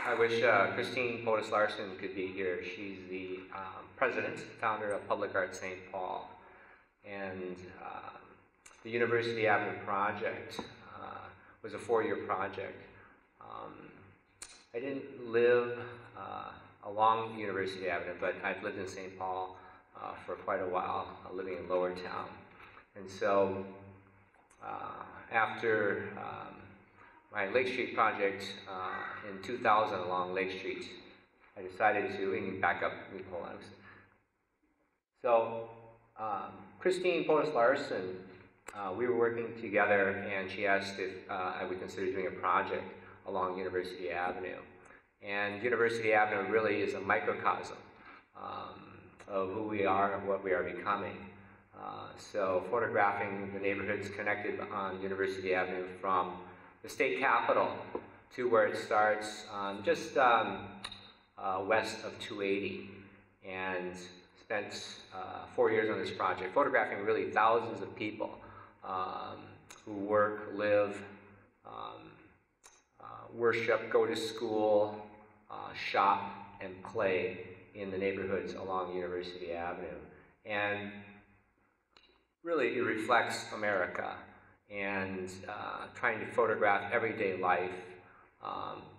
I wish Christine Potus Larson could be here. She's the president, founder of Public Art St. Paul. And the University Avenue project was a 4-year project. I didn't live along University Avenue, but I've lived in St. Paul for quite a while, living in Lower Town. And so after my Lake Street project in 2000 along Lake Street, I decided to back up. Hold on. So Christine Potus Larson, we were working together, and she asked if I would consider doing a project along University Avenue. And University Avenue really is a microcosm of who we are and what we are becoming. So photographing the neighborhoods connected on University Avenue from the state capitol to where it starts just west of 280, and spent 4 years on this project, photographing really thousands of people who work, live, worship, go to school, shop, and play in the neighborhoods along University Avenue. And really it reflects America, and trying to photograph everyday life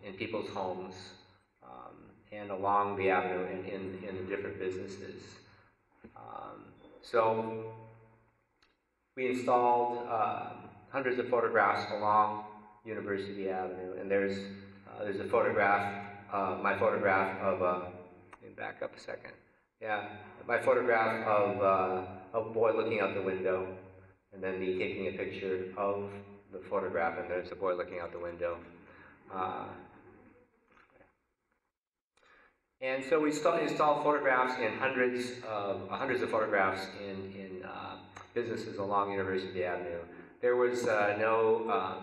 in people's homes and along the avenue and in the different businesses. So we installed hundreds of photographs along University Avenue, and there's a photograph, my photograph of, let me back up a second. Yeah, my photograph of a boy looking out the window, and then me taking a picture of the photograph, and there's a boy looking out the window. And so we installed photographs in hundreds of photographs in businesses along University Avenue. There was no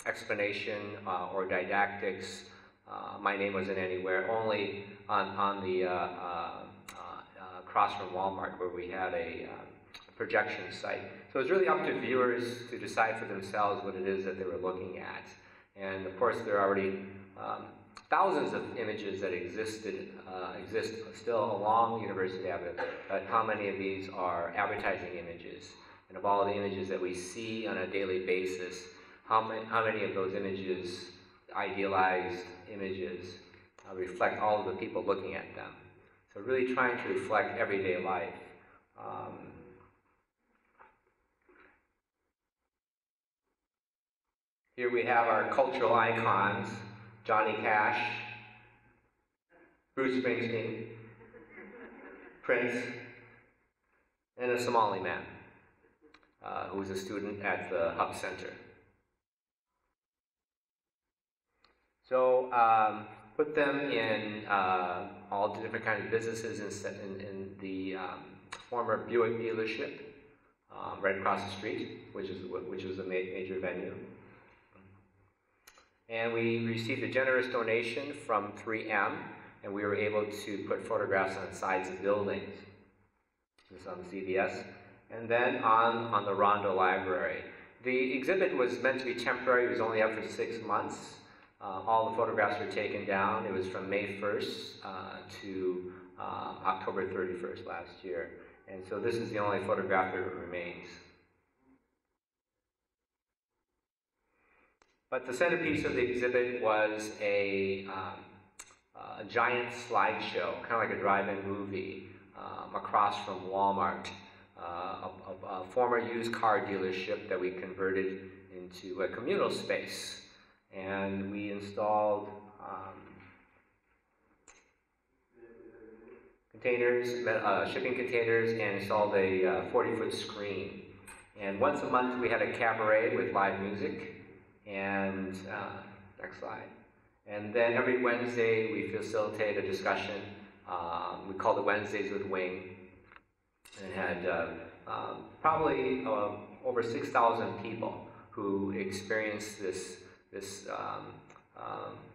explanation or didactics. My name wasn't anywhere, only on the across from Walmart, where we had a projection site. So it was really up to viewers to decide for themselves what it is that they were looking at. And of course, there are already thousands of images that exist still along University Avenue, but how many of these are advertising images? And of all the images that we see on a daily basis, how many of those images, idealized images, reflect all of the people looking at them? So really trying to reflect everyday life. Here we have our cultural icons: Johnny Cash, Bruce Springsteen, Prince, and a Somali man who was a student at the Hub Center. So put them in all the different kinds of businesses in the former Buick dealership right across the street, which was a major venue. And we received a generous donation from 3M, and we were able to put photographs on the sides of buildings. This is on the CBS. And then on the Rondo Library. The exhibit was meant to be temporary. It was only up for 6 months. All the photographs were taken down. It was from May 1st to October 31st last year. And so this is the only photograph that remains. But the centerpiece of the exhibit was a giant slideshow, kind of like a drive-in movie, across from Walmart, a former used car dealership that we converted into a communal space. And we installed containers, shipping containers, and installed a 40-foot screen. And once a month we had a cabaret with live music. And next slide. And then every Wednesday we facilitate a discussion. We called it Wednesdays with Wing, and had probably over 6,000 people who experienced this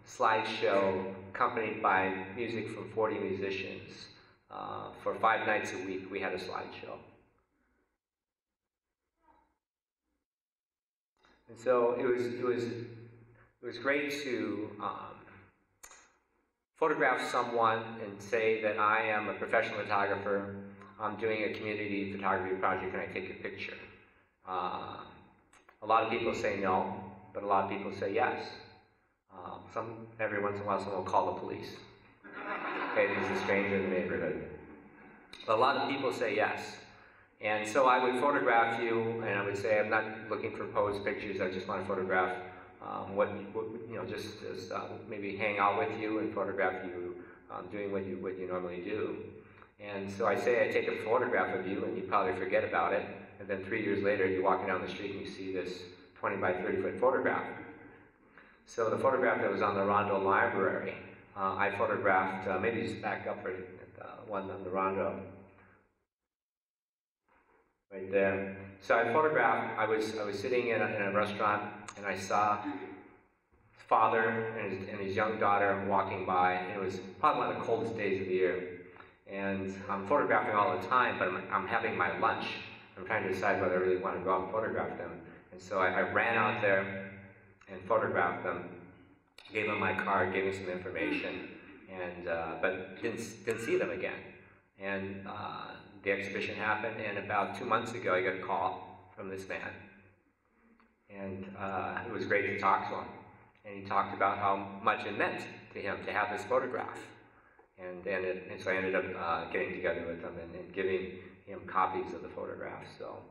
slideshow accompanied by music from 40 musicians. For 5 nights a week we had a slideshow. And so it was great to photograph someone and say that I am a professional photographer, I'm doing a community photography project, can I take a picture? A lot of people say no, but a lot of people say yes. Every once in a while someone will call the police. Okay, there's a stranger in the neighborhood. But a lot of people say yes. And so I would photograph you, and I would say, I'm not looking for pose pictures, I just want to photograph just maybe hang out with you and photograph you doing what you normally do. And so I say I take a photograph of you, and you probably forget about it, and then 3 years later you're walking down the street and you see this 20 by 30 foot photograph. So the photograph that was on the Rondo Library, I photographed, maybe just back up for one on the Rondo. Right there. So I photographed, I was sitting in a restaurant, and I saw father and his young daughter walking by, and it was probably one of the coldest days of the year. And I'm photographing all the time, but I'm having my lunch. I'm trying to decide whether I really want to go out and photograph them. And so I ran out there and photographed them, gave them my card, gave them some information, and but didn't see them again. And the exhibition happened, and about 2 months ago I got a call from this man. And it was great to talk to him. And he talked about how much it meant to him to have this photograph. And so I ended up getting together with him and giving him copies of the photographs. So,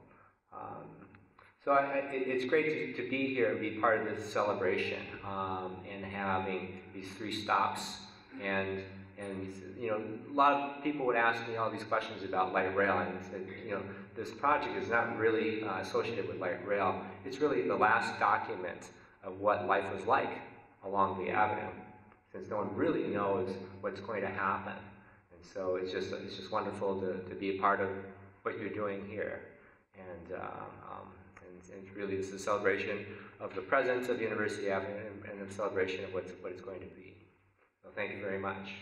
it's great to be here and be part of this celebration and having these 3 stops. And a lot of people would ask me all these questions about light rail, and said, this project is not really associated with light rail. It's really the last document of what life was like along the avenue, since no one really knows what's going to happen. And so it's just wonderful to be a part of what you're doing here. And really this is a celebration of the presence of University Avenue and a celebration of what it's going to be. So thank you very much.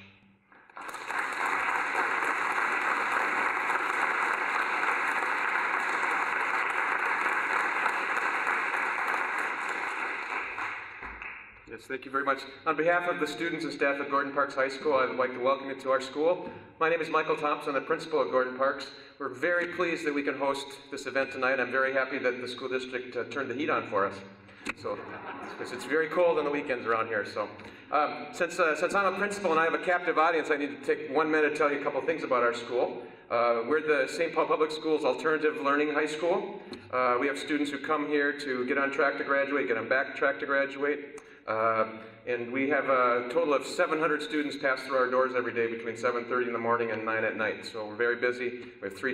Yes, thank you very much. On behalf of the students and staff at Gordon Parks High School, I would like to welcome you to our school. My name is Michael Thompson, the principal at Gordon Parks. We're very pleased that we can host this event tonight. I'm very happy that the school district turned the heat on for us. So, because it's very cold on the weekends around here. So, since I'm a principal and I have a captive audience, I need to take 1 minute to tell you a couple things about our school. We're the St. Paul Public Schools Alternative Learning High School. We have students who come here to get on track to graduate, get on back track to graduate. And we have a total of 700 students pass through our doors every day between 7:30 in the morning and 9 at night. So we're very busy. We have three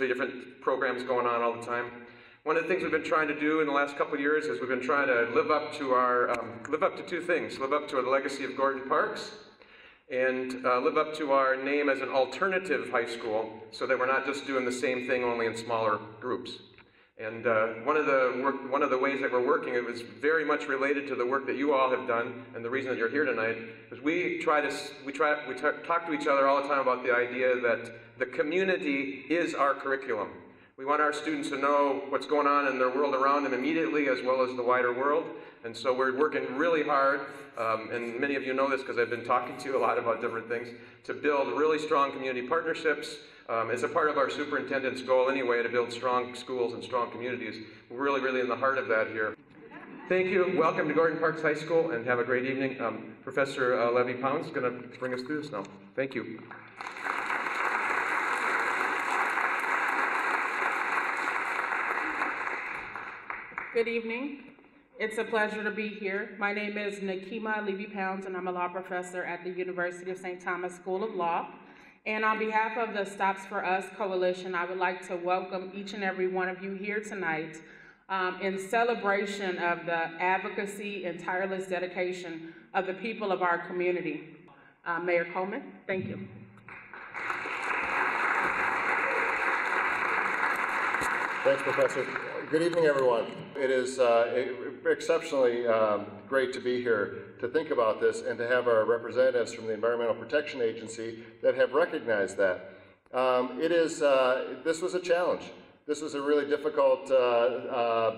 different programs going on all the time. One of the things we've been trying to do in the last couple of years is we've been trying to live up to 2 things. Live up to the legacy of Gordon Parks and live up to our name as an alternative high school, so that we're not just doing the same thing only in smaller groups. And one of the ways that we're working, it was very much related to the work that you all have done, and the reason that you're here tonight is we talk to each other all the time about the idea that the community is our curriculum. We want our students to know what's going on in their world around them immediately, as well as the wider world. And so we're working really hard, and many of you know this because I've been talking to you a lot about different things, to build really strong community partnerships. It's a part of our superintendent's goal anyway, to build strong schools and strong communities. We're really, really in the heart of that here. Thank you. Welcome to Gordon Parks High School, and have a great evening. Professor Levy-Pounds is going to bring us through this now. Thank you. Good evening. It's a pleasure to be here. My name is Nekima Levy-Pounds, and I'm a law professor at the University of St. Thomas School of Law. And on behalf of the Stops for Us Coalition, I would like to welcome each and every one of you here tonight in celebration of the advocacy and tireless dedication of the people of our community. Mayor Coleman, thank you. Thanks, Professor. Good evening, everyone. It is exceptionally great to be here to think about this and to have our representatives from the Environmental Protection Agency that have recognized that. This was a challenge. This was a really difficult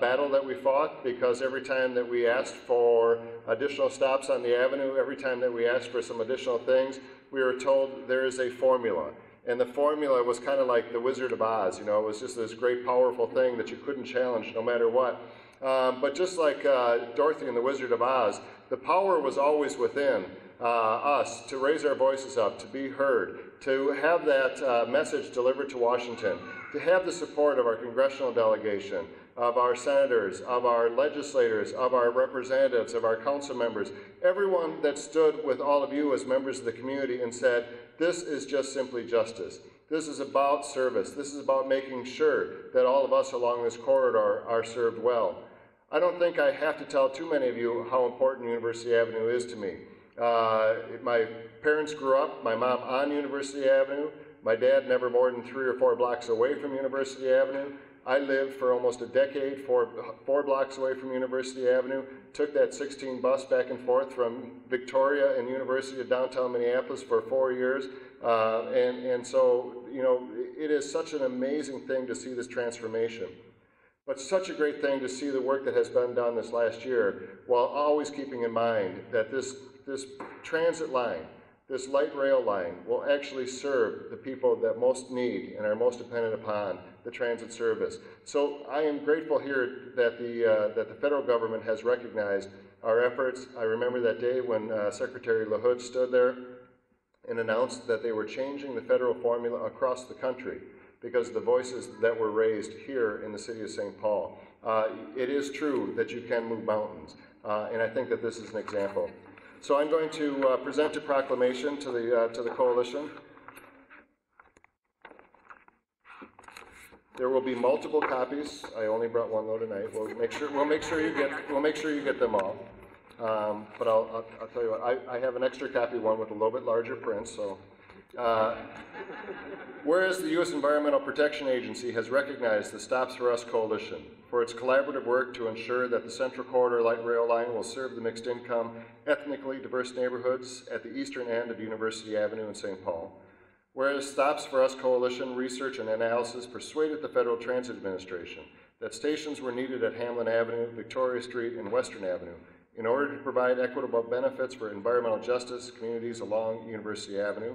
battle that we fought, because every time that we asked for additional stops on the avenue, every time that we asked for some additional things, we were told there is a formula. And the formula was kind of like the Wizard of Oz, you know, it was just this great powerful thing that you couldn't challenge no matter what. But just like Dorothy and the Wizard of Oz, the power was always within us to raise our voices up, to be heard, to have that message delivered to Washington, to have the support of our congressional delegation, of our senators, of our legislators, of our representatives, of our council members, everyone that stood with all of you as members of the community and said, this is just simply justice. This is about service. This is about making sure that all of us along this corridor are served well. I don't think I have to tell too many of you how important University Avenue is to me. My parents grew up, my mom on University Avenue, my dad never more than 3 or 4 blocks away from University Avenue. I lived for almost a decade, four blocks away from University Avenue, took that 16 bus back and forth from Victoria and University to downtown Minneapolis for 4 years. And so, you know, it is such an amazing thing to see this transformation. But such a great thing to see the work that has been done this last year, while always keeping in mind that this transit line, this light rail line, will actually serve the people that most need and are most dependent upon the transit service. So I am grateful here that the federal government has recognized our efforts. I remember that day when Secretary LaHood stood there and announced that they were changing the federal formula across the country because of the voices that were raised here in the city of St. Paul. It is true that you can move mountains, and I think that this is an example. So I'm going to present a proclamation to the coalition. There will be multiple copies. I only brought one though tonight. We'll make sure you get them all. But I'll tell you what. I have an extra copy one with a little bit larger print. So, whereas the U.S. Environmental Protection Agency has recognized the Stops for Us Coalition for its collaborative work to ensure that the Central Corridor Light Rail Line will serve the mixed-income, ethnically diverse neighborhoods at the eastern end of University Avenue in St. Paul. Whereas Stops for Us Coalition research and analysis persuaded the Federal Transit Administration that stations were needed at Hamlin Avenue, Victoria Street, and Western Avenue in order to provide equitable benefits for environmental justice communities along University Avenue.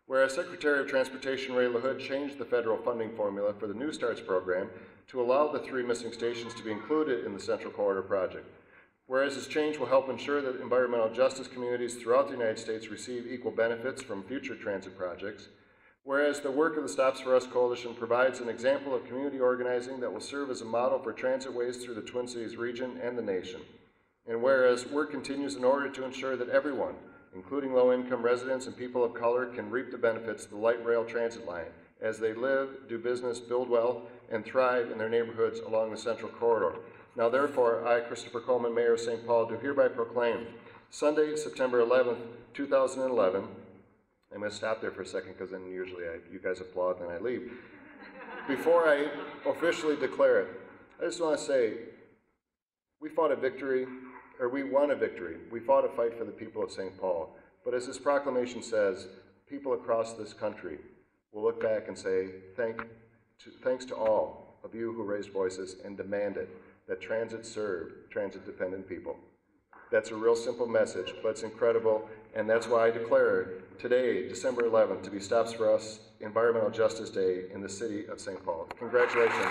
Whereas Secretary of Transportation Ray LaHood changed the federal funding formula for the New Starts program to allow the 3 missing stations to be included in the Central Corridor project. Whereas this change will help ensure that environmental justice communities throughout the United States receive equal benefits from future transit projects. Whereas the work of the Stops for Us Coalition provides an example of community organizing that will serve as a model for transitways through the Twin Cities region and the nation. And whereas work continues in order to ensure that everyone, including low-income residents and people of color, can reap the benefits of the light rail transit line as they live, do business, build wealth, and thrive in their neighborhoods along the Central Corridor. Now therefore, I, Christopher Coleman, Mayor of St. Paul, do hereby proclaim Sunday, September 11th, 2011, I'm going to stop there for a second because then usually you guys applaud and then I leave. Before I officially declare it, I just want to say, we fought a victory, or we won a victory. We fought a fight for the people of St. Paul. But as this proclamation says, people across this country will look back and say, thanks to all of you who raised voices and demanded that transit serve transit-dependent people. That's a real simple message, but it's incredible, and that's why I declare today, December 11th, to be Stops for Us Environmental Justice Day in the city of St. Paul. Congratulations.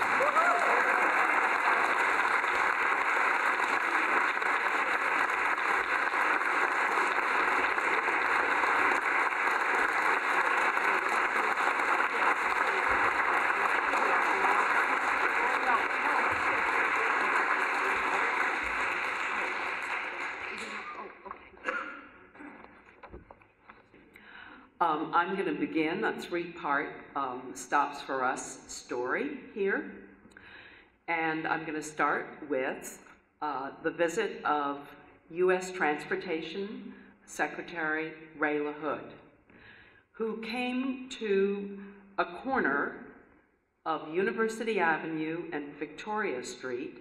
I'm going to begin a 3-part Stops for Us story here. And I'm going to start with the visit of U.S. Transportation Secretary Ray LaHood, who came to a corner of University Avenue and Victoria Street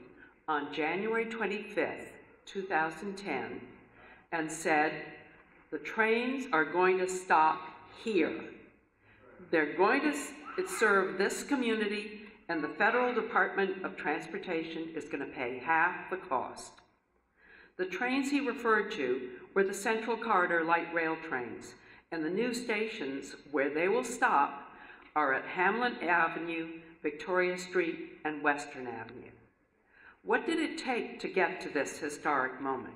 on January 25th, 2010, and said, the trains are going to stop here. They're going to serve this community and the Federal Department of Transportation is going to pay half the cost. The trains he referred to were the Central Corridor light rail trains, and the new stations where they will stop are at Hamlin Avenue, Victoria Street, and Western Avenue. What did it take to get to this historic moment?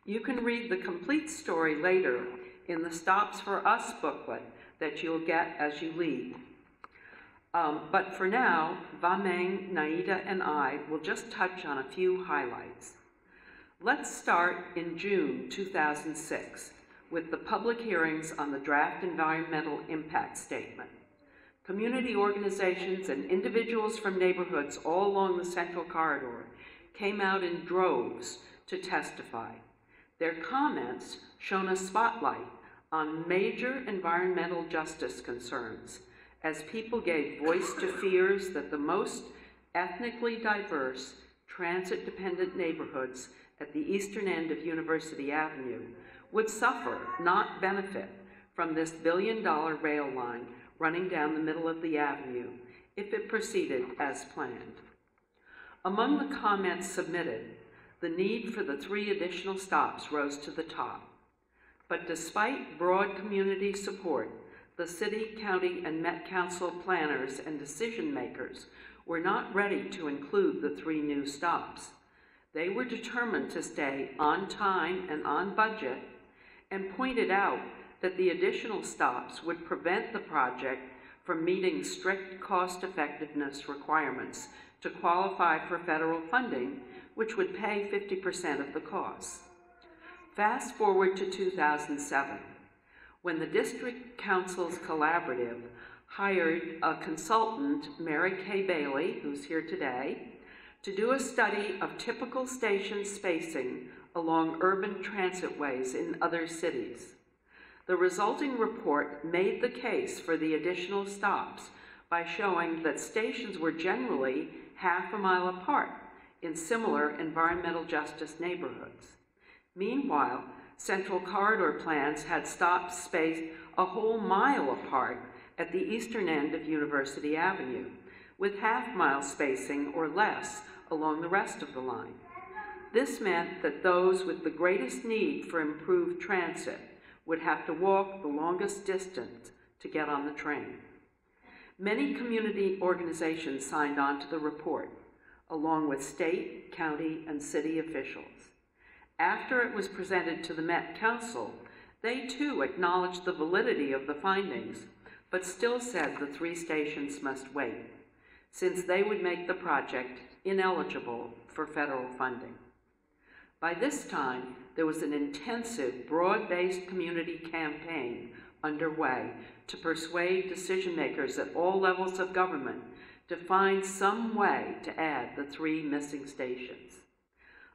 You can read the complete story later in the Stops for Us booklet that you'll get as you leave. But for now, Va-Megn, Nieeta, and I will just touch on a few highlights. Let's start in June 2006 with the public hearings on the draft environmental impact statement. Community organizations and individuals from neighborhoods all along the Central Corridor came out in droves to testify. Their comments shone a spotlight on major environmental justice concerns as people gave voice to fears that the most ethnically diverse, transit-dependent neighborhoods at the eastern end of University Avenue would suffer, not benefit, from this billion-dollar rail line running down the middle of the avenue if it proceeded as planned. Among the comments submitted, the need for the 3 additional stops rose to the top. But despite broad community support, the city, county, and Met Council planners and decision makers were not ready to include the 3 new stops. They were determined to stay on time and on budget and pointed out that the additional stops would prevent the project from meeting strict cost-effectiveness requirements to qualify for federal funding, which would pay 50% of the costs. Fast forward to 2007, when the District Council's Collaborative hired a consultant, Mary Kay Bailey, who's here today, to do a study of typical station spacing along urban transitways in other cities. The resulting report made the case for the additional stops by showing that stations were generally half a mile apart in similar environmental justice neighborhoods. Meanwhile, Central Corridor plans had stops spaced a whole mile apart at the eastern end of University Avenue, with half-mile spacing or less along the rest of the line. This meant that those with the greatest need for improved transit would have to walk the longest distance to get on the train. Many community organizations signed on to the report, along with state, county, and city officials. After it was presented to the Met Council, they too acknowledged the validity of the findings, but still said the 3 stations must wait, since they would make the project ineligible for federal funding. By this time, there was an intensive, broad-based community campaign underway to persuade decision makers at all levels of government to find some way to add the 3 missing stations.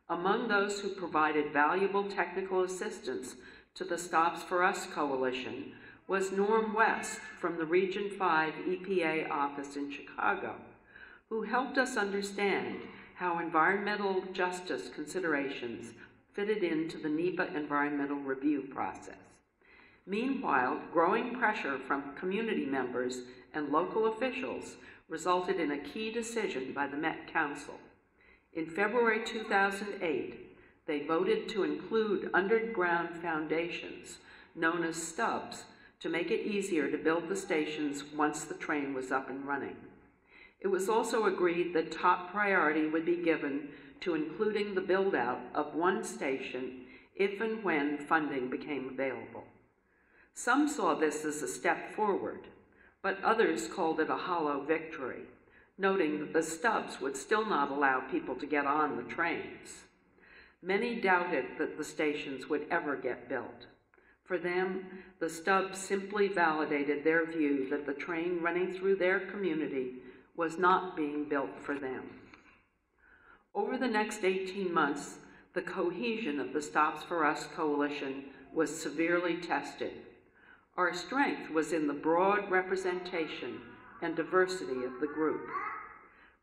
Among those who provided valuable technical assistance to the Stops for Us coalition was Norm West from the Region 5 EPA office in Chicago, who helped us understand how environmental justice considerations fitted into the NEPA environmental review process. Meanwhile, growing pressure from community members and local officials resulted in a key decision by the Met Council. In February 2008, they voted to include underground foundations, known as stubs, to make it easier to build the stations once the train was up and running. It was also agreed that top priority would be given to including the build-out of 1 station if and when funding became available. Some saw this as a step forward, but others called it a hollow victory, noting that the stubs would still not allow people to get on the trains. Many doubted that the stations would ever get built. For them, the stubs simply validated their view that the train running through their community was not being built for them. Over the next 18 months, the cohesion of the Stops for Us coalition was severely tested. Our strength was in the broad representation and diversity of the group.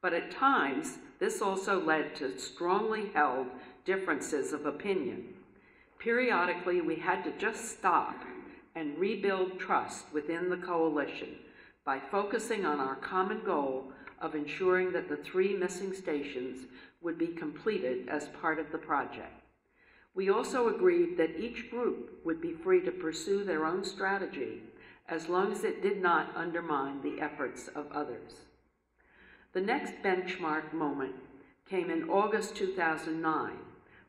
But at times, this also led to strongly held differences of opinion. Periodically, we had to just stop and rebuild trust within the coalition by focusing on our common goal of ensuring that the 3 missing stations would be completed as part of the project. We also agreed that each group would be free to pursue their own strategy as long as it did not undermine the efforts of others. The next benchmark moment came in August 2009,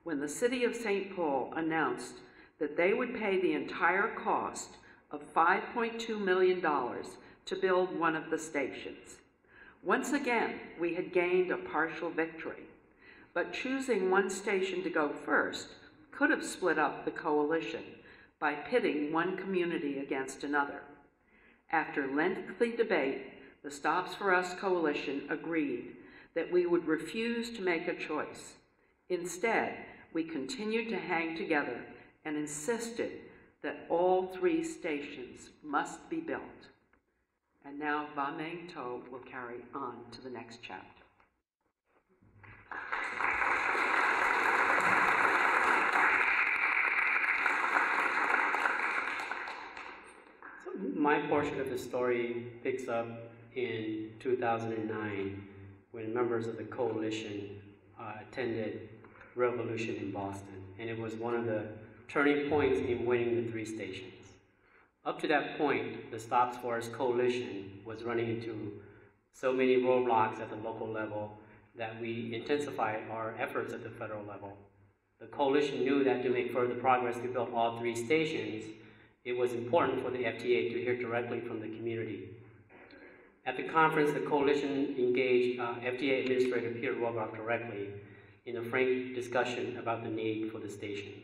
when the City of St. Paul announced that they would pay the entire cost of $5.2 million to build one of the stations. Once again, we had gained a partial victory, but choosing one station to go first could have split up the coalition by pitting one community against another. After lengthy debate, the Stops for Us coalition agreed that we would refuse to make a choice. Instead, we continued to hang together and insisted that all 3 stations must be built. And now Va-Megn Thoj will carry on to the next chapter. My portion of the story picks up in 2009 when members of the coalition attended Revolution in Boston, and it was one of the turning points in winning the 3 stations. Up to that point, the Stops for Us coalition was running into so many roadblocks at the local level that we intensified our efforts at the federal level. The coalition knew that to make further progress to build all 3 stations, it was important for the FTA to hear directly from the community. At the conference, the coalition engaged FTA Administrator Peter Rogoff directly in a frank discussion about the need for the stations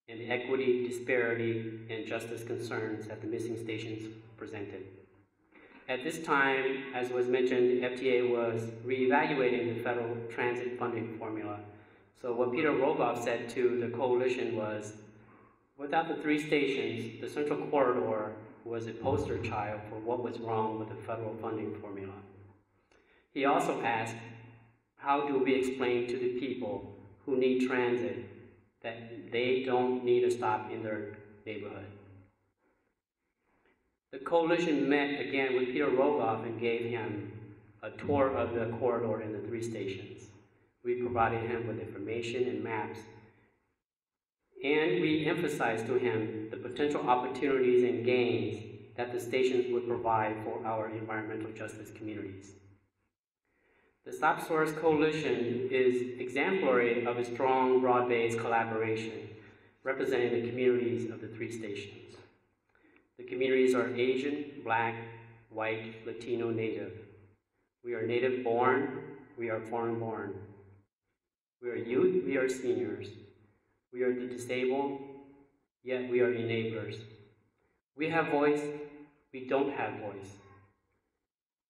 and the equity, disparity, and justice concerns that the missing stations presented. At this time, as was mentioned, the FTA was reevaluating the federal transit funding formula. So what Peter Rogoff said to the coalition was, without the 3 stations, the Central Corridor was a poster child for what was wrong with the federal funding formula. He also asked, how do we explain to the people who need transit that they don't need a stop in their neighborhood? The coalition met again with Peter Rogoff and gave him a tour of the corridor and the 3 stations. We provided him with information and maps, and we emphasized to him the potential opportunities and gains that the stations would provide for our environmental justice communities. The Stop Source Coalition is exemplary of a strong, broad-based collaboration representing the communities of the 3 stations. The communities are Asian, Black, White, Latino, Native. We are Native-born, we are foreign-born. We are youth, we are seniors. We are the disabled, yet we are enablers. We have voice, we don't have voice.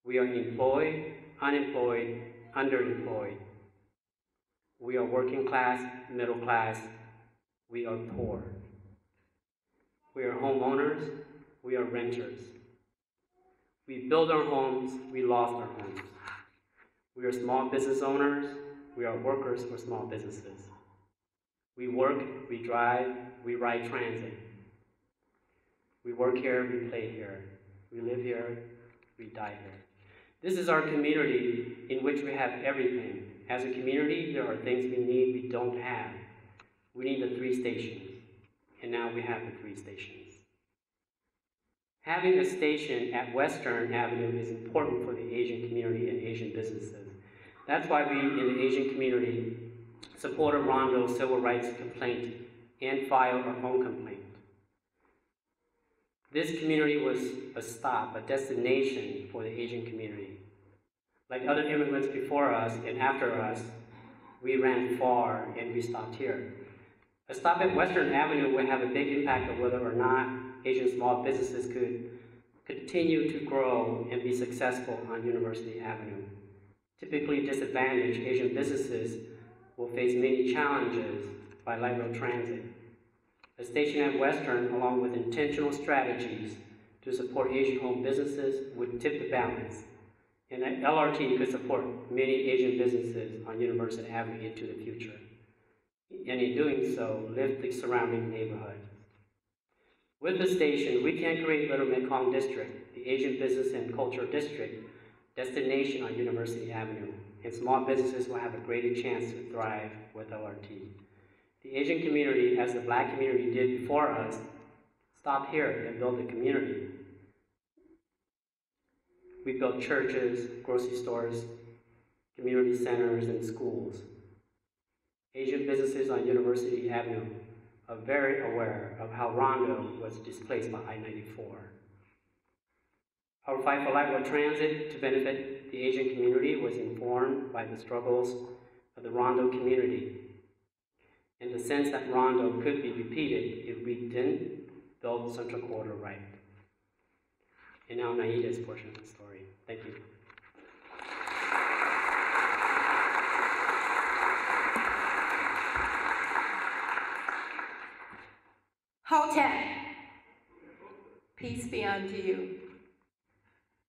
We are employed, unemployed, underemployed. We are working class, middle class, we are poor. We are homeowners, we are renters. We build our homes, we lost our homes. We are small business owners, we are workers for small businesses. We work, we drive, we ride transit. We work here, we play here. We live here, we die here. This is our community in which we have everything. As a community, there are things we need we don't have. We need the 3 stations, and now we have the 3 stations. Having a station at Western Avenue is important for the Asian community and Asian businesses. That's why we in the Asian community supported Rondo's civil rights complaint and filed our own complaint. This community was a stop, a destination for the Asian community. Like other immigrants before us and after us, we ran far and we stopped here. A stop at Western Avenue would have a big impact on whether or not Asian small businesses could continue to grow and be successful on University Avenue. Typically disadvantaged Asian businesses will face many challenges by light rail transit. A station at Western, along with intentional strategies to support Asian-owned businesses, would tip the balance. And an LRT could support many Asian businesses on University Avenue into the future. And in doing so, lift the surrounding neighborhood. With the station, we can create Little Mekong District, the Asian Business and Culture District, destination on University Avenue, and small businesses will have a greater chance to thrive with LRT. The Asian community, as the Black community did before us, stopped here and built a community. We built churches, grocery stores, community centers, and schools. Asian businesses on University Avenue are very aware of how Rondo was displaced by I-94. Our fight for light rail transit to benefit the Asian community was informed by the struggles of the Rondo community, in the sense that Rondo could be repeated if we didn't build the Central Corridor right. And now Nieeta's portion of the story. Thank you. Hotep, peace be unto you.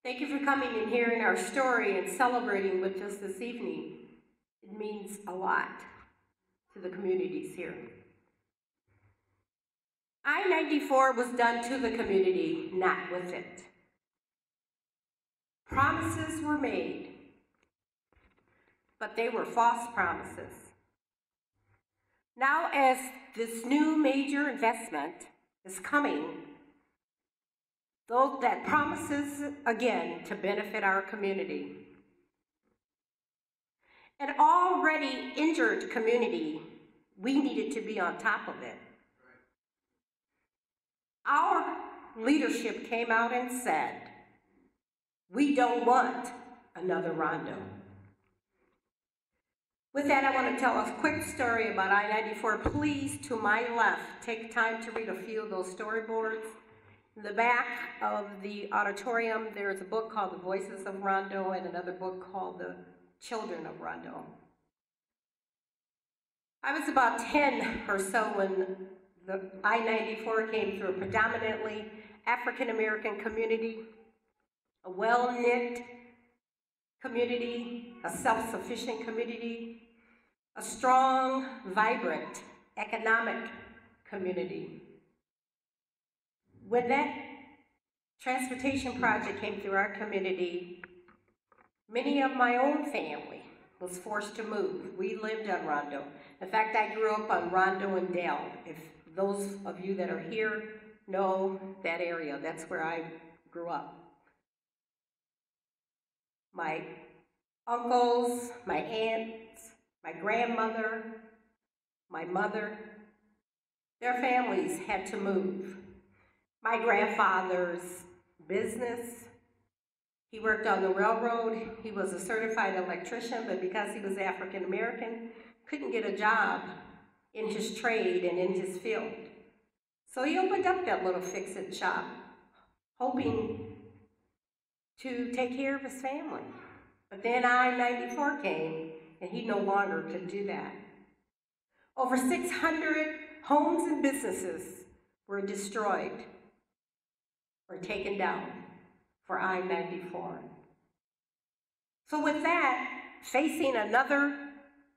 Thank you for coming and hearing our story and celebrating with us this evening. It means a lot to the communities here. I-94 was done to the community, not with it. Promises were made, but they were false promises. Now, as this new major investment is coming, though that promises again to benefit our community. An already injured community, we needed to be on top of it. Our leadership came out and said, we don't want another Rondo. With that, I want to tell a quick story about I-94. Please, to my left, take time to read a few of those storyboards. In the back of the auditorium, there's a book called The Voices of Rondo and another book called The Children of Rondo. I was about 10 or so when the I-94 came through a predominantly African-American community, a well-knit community, a self-sufficient community, a strong, vibrant, economic community. When that transportation project came through our community, many of my own family was forced to move. We lived on Rondo. In fact, I grew up on Rondo and Dale. If those of you that are here know that area, that's where I grew up. My uncles, my aunts, my grandmother, my mother, their families had to move. My grandfather's business, he worked on the railroad. He was a certified electrician, but because he was African American, couldn't get a job in his trade and in his field. So he opened up that little fix-it shop, hoping to take care of his family. But then I-94 came, and he no longer could do that. Over 600 homes and businesses were destroyed or taken down for I-94. So with that, facing another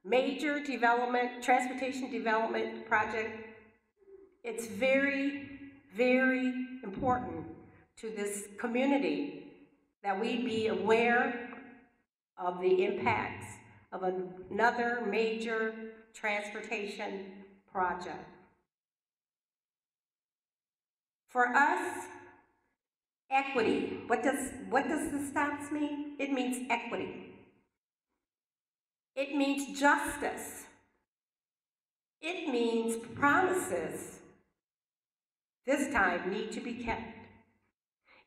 major development, transportation development project, it's very, very important to this community that we be aware of the impacts of another major transportation project. For us, equity. What does the stops mean? It means equity. It means justice. It means promises this time need to be kept.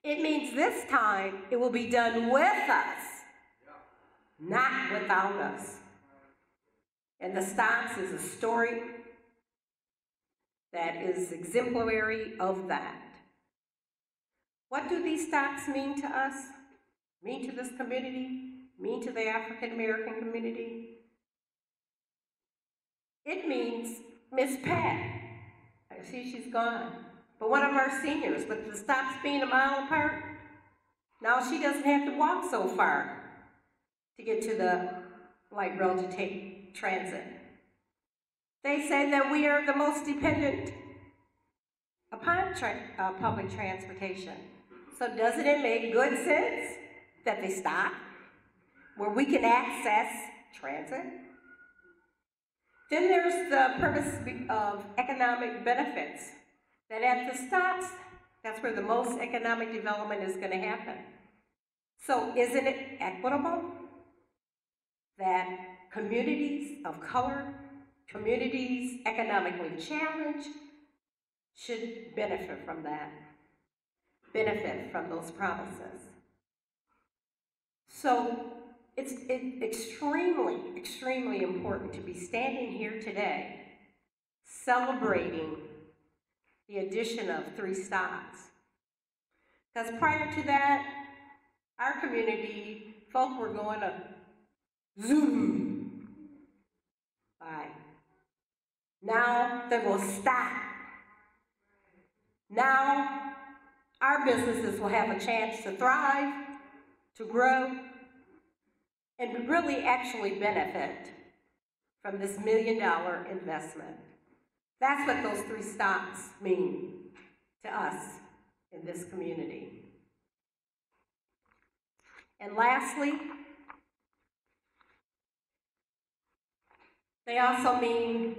It means this time it will be done with us, not without us. And the stops is a story that is exemplary of that. What do these stops mean to us? Mean to this community? Mean to the African American community? It means Miss Pat. I see she's gone. But one of our seniors, with the stops being a mile apart, now she doesn't have to walk so far to get to the light rail to take transit. They say that we are the most dependent upon public transportation. So doesn't it make good sense that they stop where we can access transit. Then there's the purpose of economic benefits, that at the stops, that's where the most economic development is going to happen. So isn't it equitable that communities of color, communities economically challenged, should benefit from that, benefit from those promises? So it's extremely, extremely important to be standing here today celebrating the addition of 3 stops. Because prior to that, our community, folk were going to zoom by. Now they will stop. Now our businesses will have a chance to thrive, to grow, and really actually benefit from this $1 million investment. That's what those 3 stops mean to us in this community. And lastly, they also mean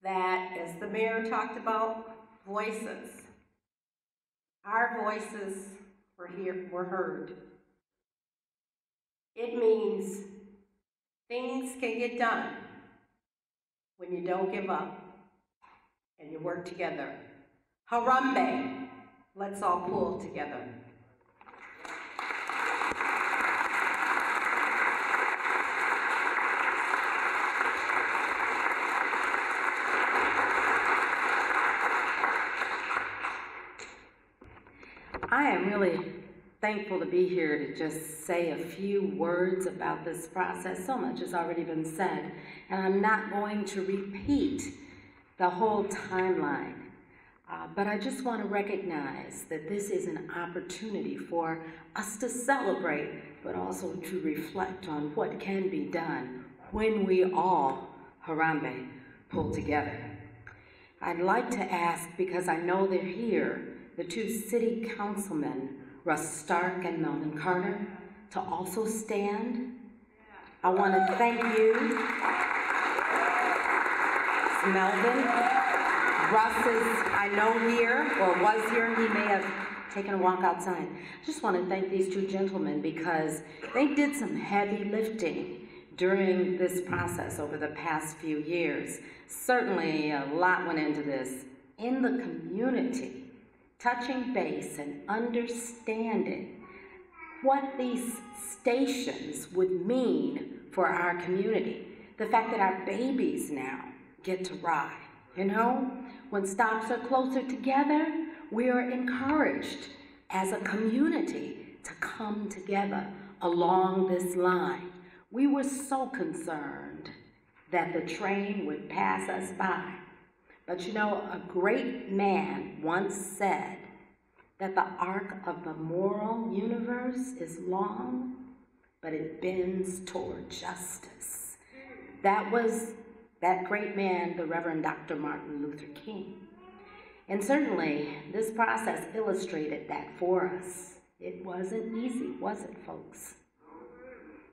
that, as the mayor talked about, voices. Our voices were heard. It means things can get done when you don't give up and you work together. Harambe, let's all pull together. I am really thankful to be here to just say a few words about this process. So much has already been said, and I'm not going to repeat the whole timeline. But I just want to recognize that this is an opportunity for us to celebrate, but also to reflect on what can be done when we all, Harambe, pull together. I'd like to ask, because I know they're here, the 2 city councilmen, Russ Stark and Melvin Carter, to also stand. I want to thank you. It's Melvin. Russ is, I know, here, or was here. He may have taken a walk outside. I just want to thank these 2 gentlemen because they did some heavy lifting during this process over the past few years. Certainly a lot went into this in the community, touching base and understanding what these stations would mean for our community. The fact that our babies now get to ride, you know? When stops are closer together, we are encouraged as a community to come together along this line. We were so concerned that the train would pass us by. But you know, a great man once said that the arc of the moral universe is long, but it bends toward justice. That was that great man, the Reverend Dr. Martin Luther King. And certainly, this process illustrated that for us. It wasn't easy, was it, folks?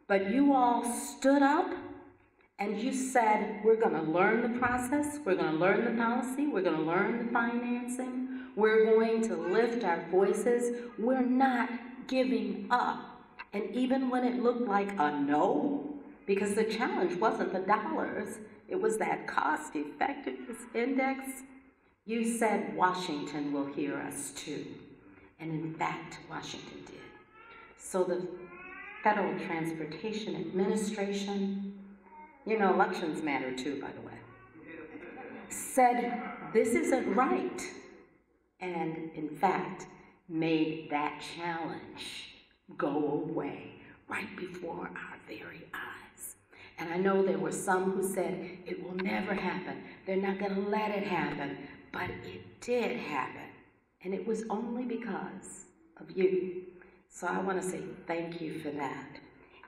But you all stood up and you said, we're going to learn the process, we're going to learn the policy, we're going to learn the financing, we're going to lift our voices, we're not giving up. And even when it looked like a no, because the challenge wasn't the dollars, it was that cost effectiveness index, you said Washington will hear us too. And in fact, Washington did. So the Federal Transportation Administration, you know, elections matter too, by the way, said this isn't right. And in fact, made that challenge go away right before our very eyes. And I know there were some who said, it will never happen. They're not going to let it happen. But it did happen. And it was only because of you. So I want to say thank you for that.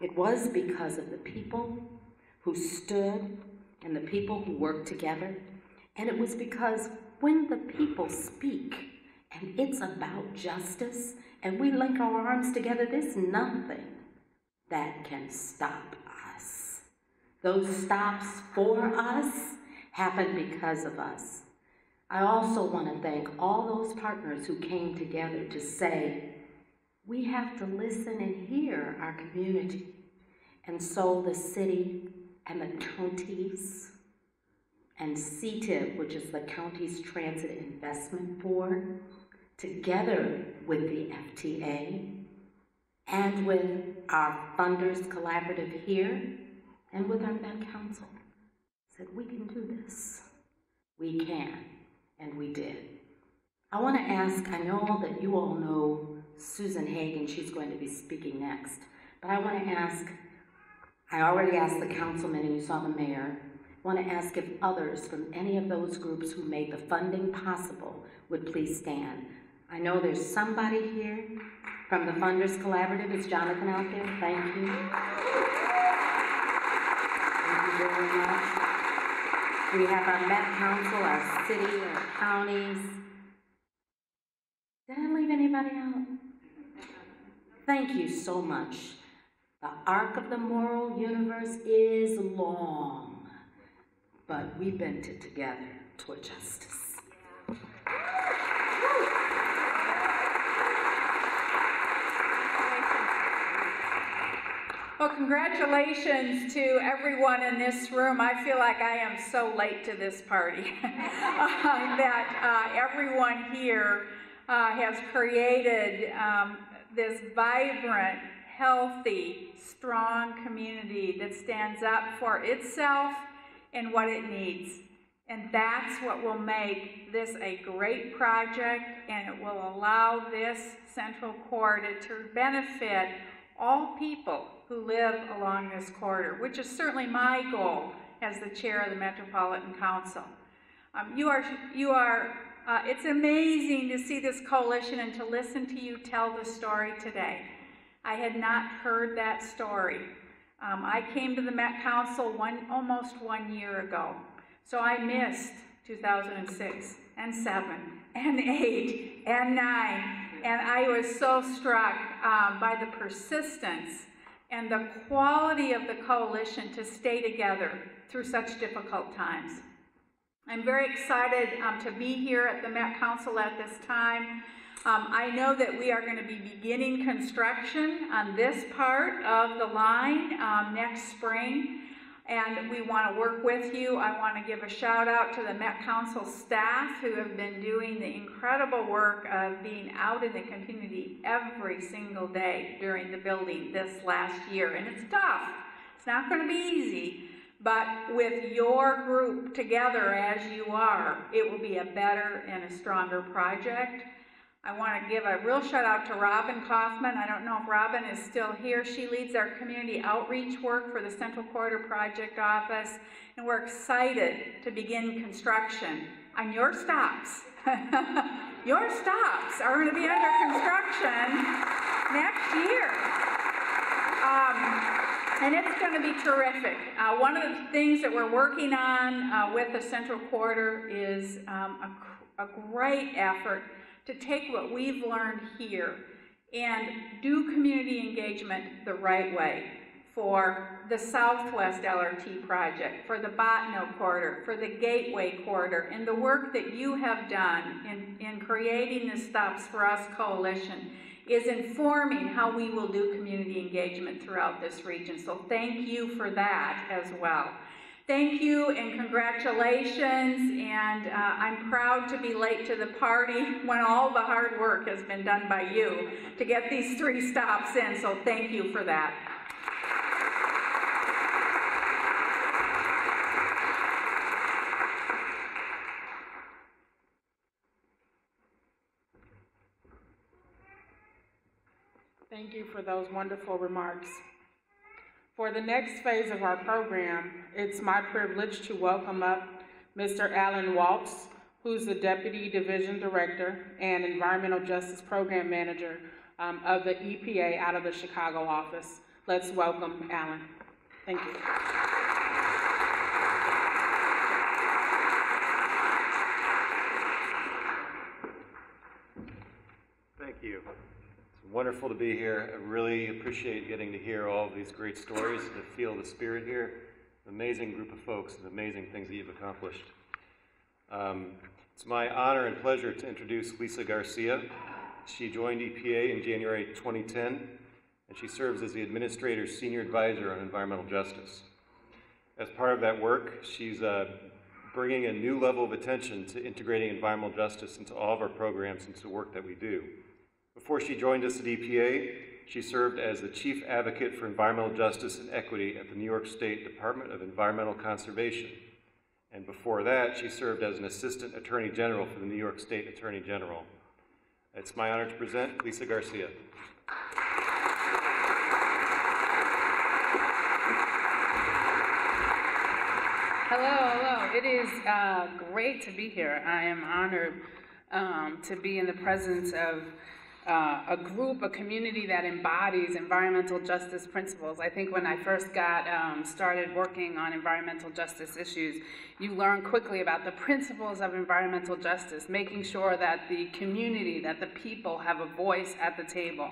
It was because of the people who stood and the people who worked together. And it was because when the people speak and it's about justice and we link our arms together, there's nothing that can stop us. Those stops for us happen because of us. I also want to thank all those partners who came together to say, we have to listen and hear our community. And so the city and the counties and CTIB, which is the County's Transit Investment Board, together with the FTA and with our funders collaborative here and with our Met Council, said we can do this. We can, and we did. I want to ask, I know that you all know Susan Haigh, and she's going to be speaking next, but I want to ask, I already asked the councilman and you saw the mayor, I want to ask if others from any of those groups who made the funding possible would please stand. I know there's somebody here from the Funders Collaborative. Is Jonathan out there? Thank you. Thank you very much. We have our Met Council, our city, our counties. Did I leave anybody out? Thank you so much. The arc of the moral universe is long, but we bent it together toward justice. Well, congratulations to everyone in this room. I feel like I am so late to this party. That everyone here has created this vibrant, healthy, strong community that stands up for itself and what it needs. And that's what will make this a great project, and it will allow this central corridor to benefit all people who live along this corridor, which is certainly my goal as the chair of the Metropolitan Council. It's amazing to see this coalition and to listen to you tell the story today. I had not heard that story. I came to the Met Council almost 1 year ago, so I missed 2006 and 7 and 8 and 9, and I was so struck by the persistence and the quality of the coalition to stay together through such difficult times. I'm very excited to be here at the Met Council at this time. I know that we are going to be beginning construction on this part of the line next spring, and we want to work with you. I want to give a shout out to the Met Council staff who have been doing the incredible work of being out in the community every single day during the building this last year. And it's tough. It's not going to be easy, but with your group together as you are, it will be a better and a stronger project. I want to give a real shout out to Robin Kaufman. I don't know if Robin is still here. She leads our community outreach work for the Central Corridor Project Office, and we're excited to begin construction on your stops. Your stops are going to be under construction next year. And it's going to be terrific. One of the things that we're working on with the Central Corridor is a great effort to take what we've learned here and do community engagement the right way for the Southwest LRT project, for the Botno corridor, for the Gateway corridor, and the work that you have done in creating the Stops for Us coalition is informing how we will do community engagement throughout this region. So thank you for that as well. Thank you and congratulations, and I'm proud to be late to the party when all the hard work has been done by you to get these 3 stops in, so thank you for that. Thank you for those wonderful remarks. For the next phase of our program, it's my privilege to welcome up Mr. Alan Walts, who's the Deputy Division Director and Environmental Justice Program Manager of the EPA out of the Chicago office. Let's welcome Alan. Thank you. Thank you. It's wonderful to be here. I really appreciate getting to hear all of these great stories, to feel the spirit here. Amazing group of folks and amazing things that you've accomplished. It's my honor and pleasure to introduce Lisa Garcia. She joined EPA in January 2010, and she serves as the Administrator's Senior Advisor on Environmental Justice. As part of that work, she's bringing a new level of attention to integrating environmental justice into all of our programs and to the work that we do. Before she joined us at EPA, she served as the Chief Advocate for Environmental Justice and Equity at the New York State Department of Environmental Conservation. And before that, she served as an Assistant Attorney General for the New York State Attorney General. It's my honor to present Lisa Garcia. Hello. It is great to be here. I am honored to be in the presence of a group, a community that embodies environmental justice principles. I think when I first got started working on environmental justice issues, you learn quickly about the principles of environmental justice, making sure that the community, that the people have a voice at the table,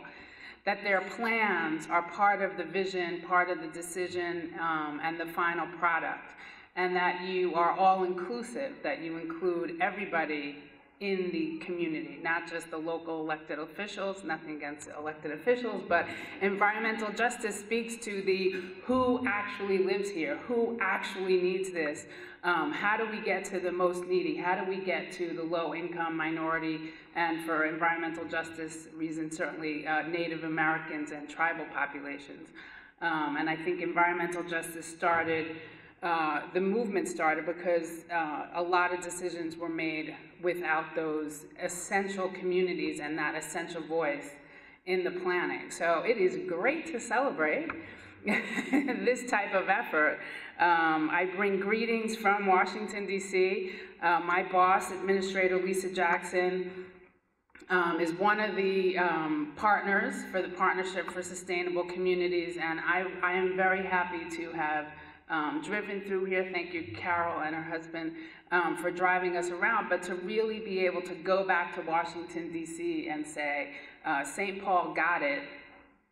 that their plans are part of the vision, part of the decision, and the final product, and that you are all inclusive, that you include everybody in the community, not just the local elected officials, nothing against elected officials, but environmental justice speaks to the who actually lives here, who actually needs this, how do we get to the most needy, how do we get to the low income minority, and for environmental justice reasons, certainly Native Americans and tribal populations. And I think environmental justice started, the movement started because a lot of decisions were made without those essential communities and that essential voice in the planning. So it is great to celebrate this type of effort. I bring greetings from Washington, D.C. My boss, Administrator Lisa Jackson, is one of the partners for the Partnership for Sustainable Communities, and I am very happy to have driven through here. Thank you, Carol and her husband, for driving us around, but to really be able to go back to Washington, D.C. and say, St. Paul got it.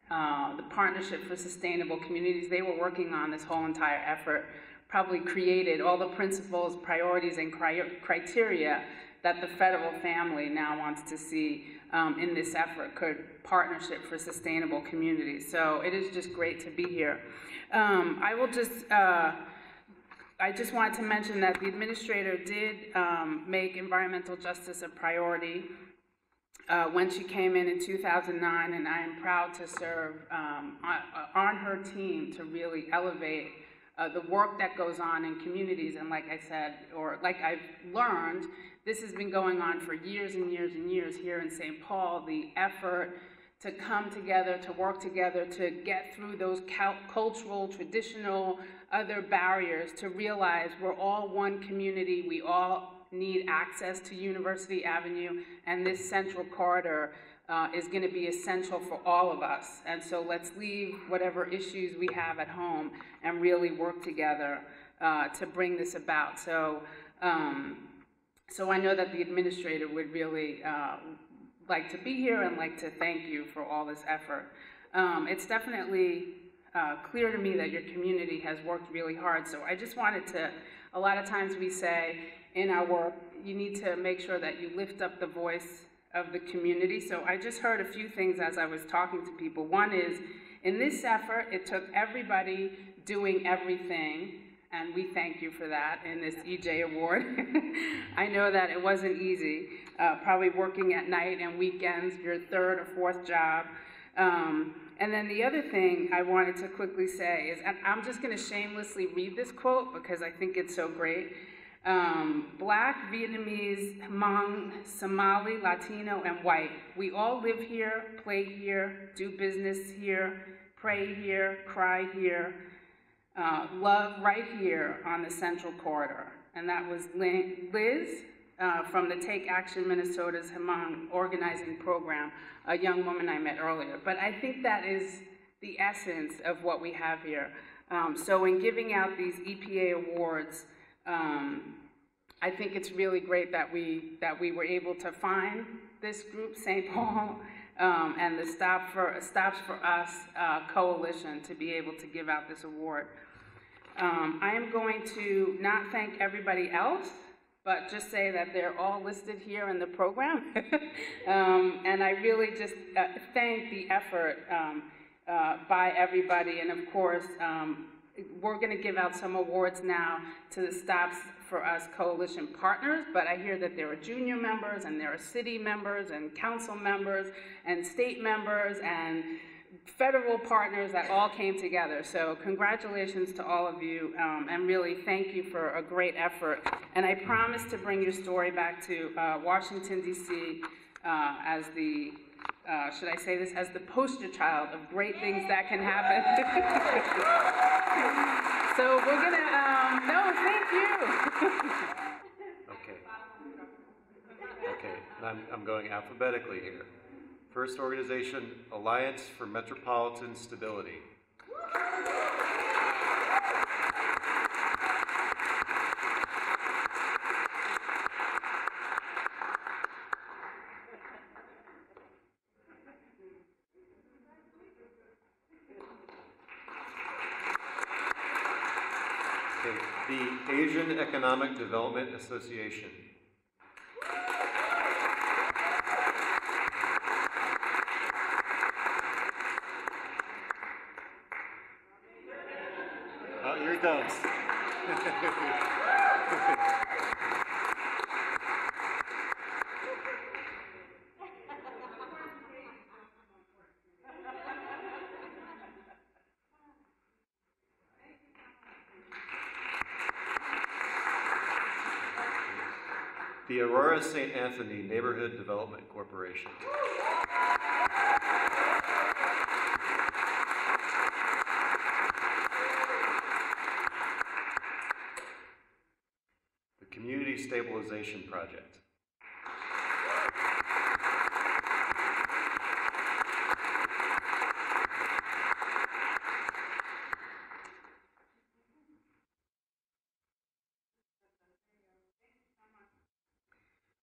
The Partnership for Sustainable Communities, they were working on this whole entire effort, probably created all the principles, priorities, and criteria that the federal family now wants to see in this effort, Partnership for Sustainable Communities. So it is just great to be here. I just wanted to mention that the administrator did make environmental justice a priority when she came in 2009, and I am proud to serve on her team to really elevate the work that goes on in communities. And like I said, or like I've learned, this has been going on for years and years and years here in St. Paul, the effort to come together, to work together, to get through those cultural, traditional, other barriers, to realize we're all one community, we all need access to University Avenue, and this central corridor is going to be essential for all of us. And so let's leave whatever issues we have at home and really work together to bring this about. So I know that the administrator would really like to be here and like to thank you for all this effort. It's definitely clear to me that your community has worked really hard. So I just wanted to, a lot of times we say in our work, you need to make sure that you lift up the voice of the community. So I just heard a few things as I was talking to people. One is, in this effort, it took everybody doing everything, and we thank you for that in this EJ Award. I know that it wasn't easy, probably working at night and weekends, your third or fourth job. And then the other thing I wanted to quickly say is, and I'm just gonna shamelessly read this quote because I think it's so great. Black, Vietnamese, Hmong, Somali, Latino, and white, we all live here, play here, do business here, pray here, cry here, love right here on the Central Corridor. And that was Liz from the Take Action Minnesota's Hmong organizing program, a young woman I met earlier. But I think that is the essence of what we have here. So in giving out these EPA awards, I think it's really great that we were able to find this group, St. Paul, and the Stops for Us Coalition to be able to give out this award. I am going to not thank everybody else, but just say that they're all listed here in the program. And I really just thank the effort by everybody. And of course, we're going to give out some awards now to the Stops for Us Coalition partners, but I hear that there are junior members and there are city members and council members and state members and federal partners that all came together. So congratulations to all of you, and really thank you for a great effort. And I promise to bring your story back to Washington, D.C. As the, should I say this, as the poster child of great things that can happen. So we're gonna, no, thank you. Okay, and I'm going alphabetically here. First organization, Alliance for Metropolitan Stability. Okay, the Asian Economic Development Association. Oh, here it comes. The Aurora St. Anthony Neighborhood Development Corporation. The Community Stabilization Project.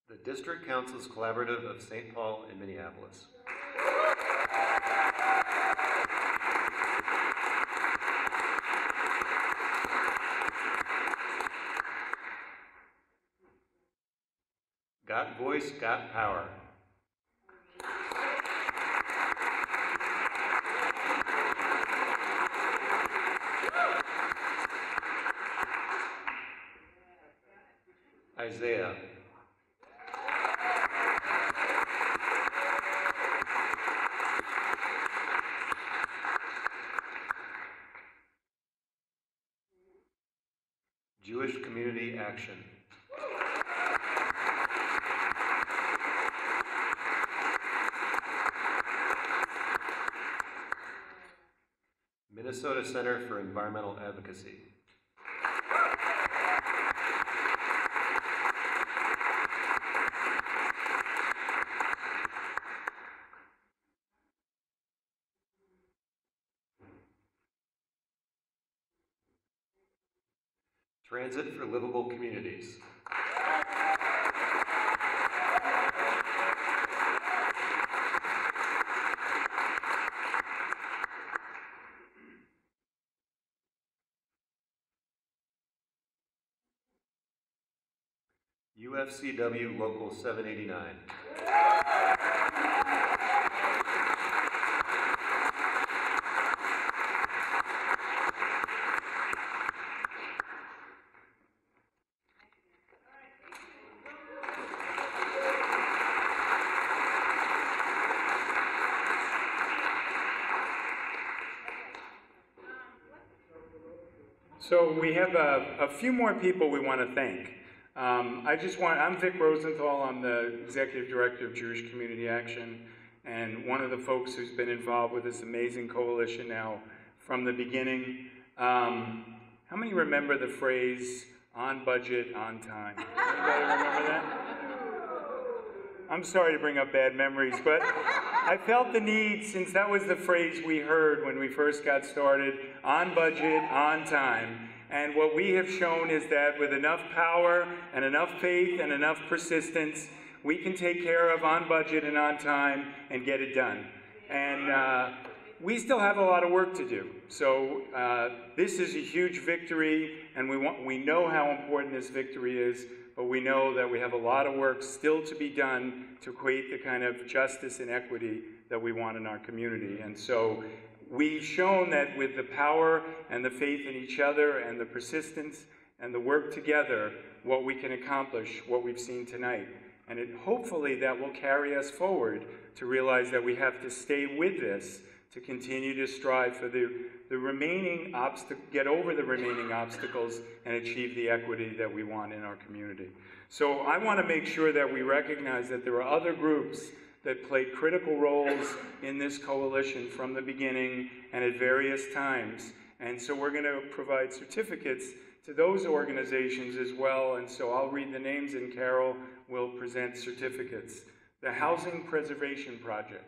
The District Council's Collaborative of St. Paul and Minneapolis. Got Voice, Got Power. Isaiah. Jewish Community Action. Minnesota Center for Environmental Advocacy. Transit for Livable Communities. UFCW Local 789. So we have a few more people we want to thank. I'm Vic Rosenthal. I'm the Executive Director of Jewish Community Action, and one of the folks who's been involved with this amazing coalition now from the beginning. How many remember the phrase, on budget, on time? Anybody remember that? I'm sorry to bring up bad memories, but I felt the need, since that was the phrase we heard when we first got started, on budget, on time. And what we have shown is that with enough power and enough faith and enough persistence, we can take care of on budget and on time and get it done. And we still have a lot of work to do. So this is a huge victory, and we know how important this victory is, but we know that we have a lot of work still to be done to create the kind of justice and equity that we want in our community. And so we've shown that with the power and the faith in each other and the persistence and the work together, what we can accomplish, what we've seen tonight. And hopefully that will carry us forward to realize that we have to stay with this to continue to strive for the remaining get over the remaining obstacles and achieve the equity that we want in our community. So I want to make sure that we recognize that there are other groups that played critical roles in this coalition from the beginning and at various times. And so we're going to provide certificates to those organizations as well. And so I'll read the names and Carol will present certificates. The Housing Preservation Project.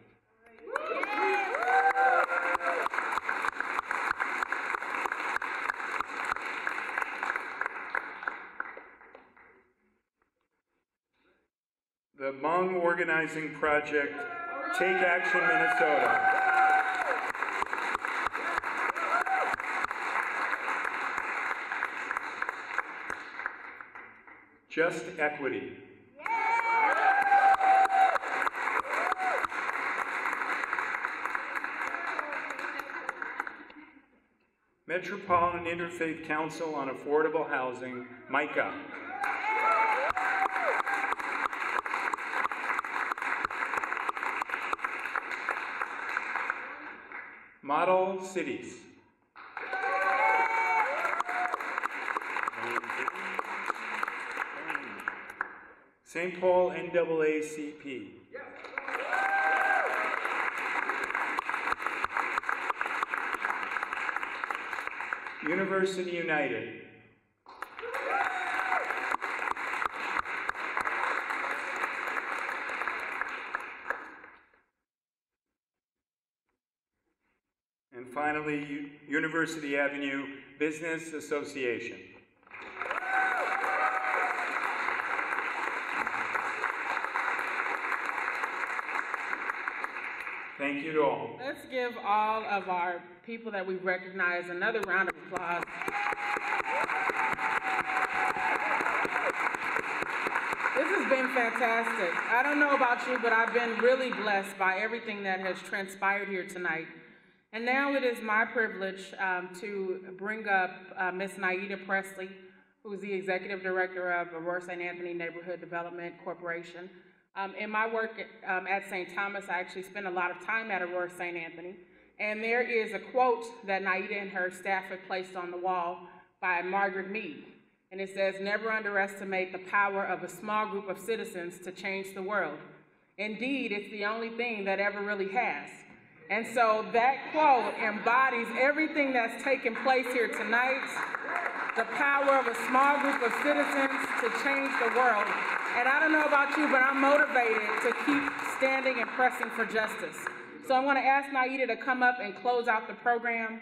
The Hmong Organizing Project, Take Action Minnesota. Just Equity. Metropolitan Interfaith Council on Affordable Housing, MICA. Model Cities. St. Paul NAACP. University United. And finally, University Avenue Business Association. Thank you to all. Let's give all of our people that we've recognized another round of applause. This has been fantastic. I don't know about you, but I've been really blessed by everything that has transpired here tonight. And now it is my privilege to bring up Ms. Nieeta Presley, who's the Executive Director of Aurora St. Anthony Neighborhood Development Corporation. In my work at St. Thomas, I actually spent a lot of time at Aurora St. Anthony, and there is a quote that Nieeta and her staff have placed on the wall by Margaret Mead, and it says, "Never underestimate the power of a small group of citizens to change the world. Indeed, it's the only thing that ever really has." And so that quote embodies everything that's taken place here tonight, the power of a small group of citizens to change the world. And I don't know about you, but I'm motivated to keep standing and pressing for justice. So I'm going to ask Nieeta to come up and close out the program.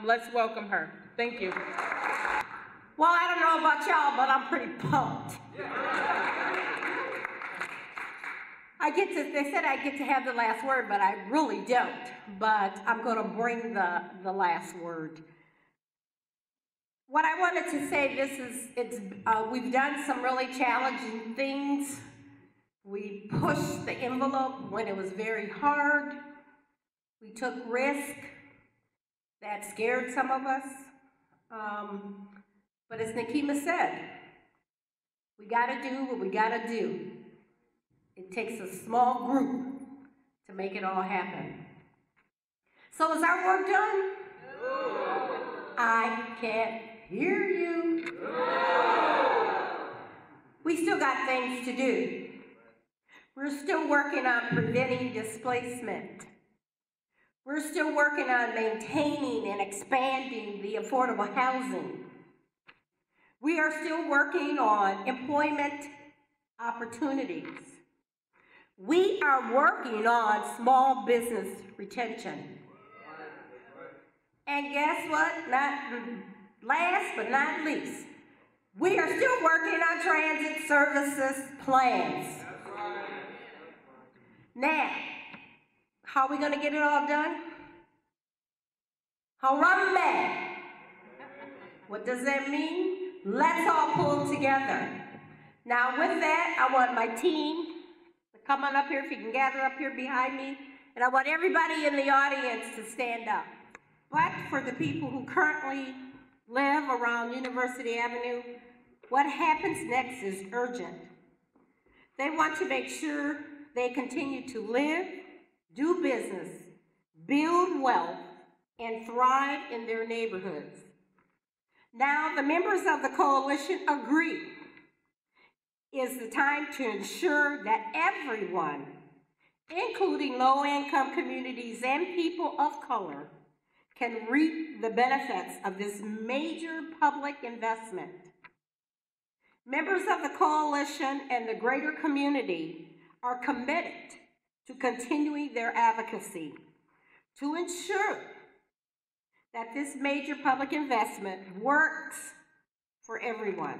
Let's welcome her. Thank you. Well, I don't know about y'all, but I'm pretty pumped. They said I get to have the last word, but I really don't. But I'm going to bring the last word. What I wanted to say, we've done some really challenging things. We pushed the envelope when it was very hard. We took risk that scared some of us. But as Nekima said, we got to do what we got to do. It takes a small group to make it all happen. So is our work done? I can't hear you. We still got things to do. We're still working on preventing displacement. We're still working on maintaining and expanding the affordable housing. We are still working on employment opportunities. We are working on small business retention. And guess what? Last but not least, we are still working on transit services plans. Now, how are we going to get it all done? Harambe. What does that mean? Let's all pull together. Now with that, I want my team to come on up here, if you can gather up here behind me, and I want everybody in the audience to stand up. But for the people who currently live around University Avenue, what happens next is urgent. They want to make sure they continue to live, do business, build wealth, and thrive in their neighborhoods. Now, the members of the coalition agree it's the time to ensure that everyone, including low-income communities and people of color, can reap the benefits of this major public investment. Members of the coalition and the greater community are committed to continuing their advocacy to ensure that this major public investment works for everyone,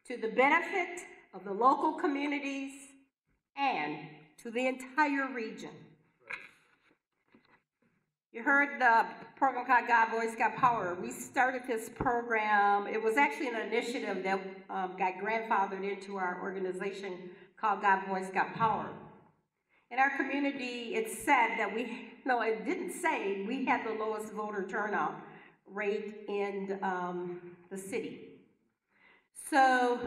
to the benefit of the local communities and to the entire region. You heard the program called God Voice, God Power. We started this program. It was actually an initiative that got grandfathered into our organization called God Voice, God Power. In our community, it said that it didn't say we had the lowest voter turnout rate in the city. So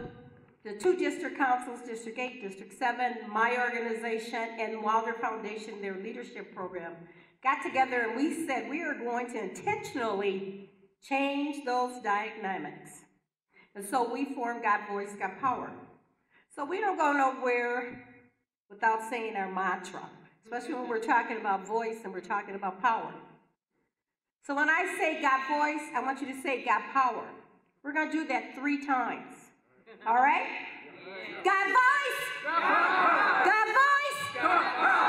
the two district councils, District 8, District 7, my organization, and Wilder Foundation, their leadership program, got together and we said we are going to intentionally change those dynamics. And so we formed God Voice, God Power. So we don't go nowhere without saying our mantra, especially when we're talking about voice and we're talking about power. So when I say God Voice, I want you to say God Power. We're going to do that 3 times. All right? God Voice! God Voice!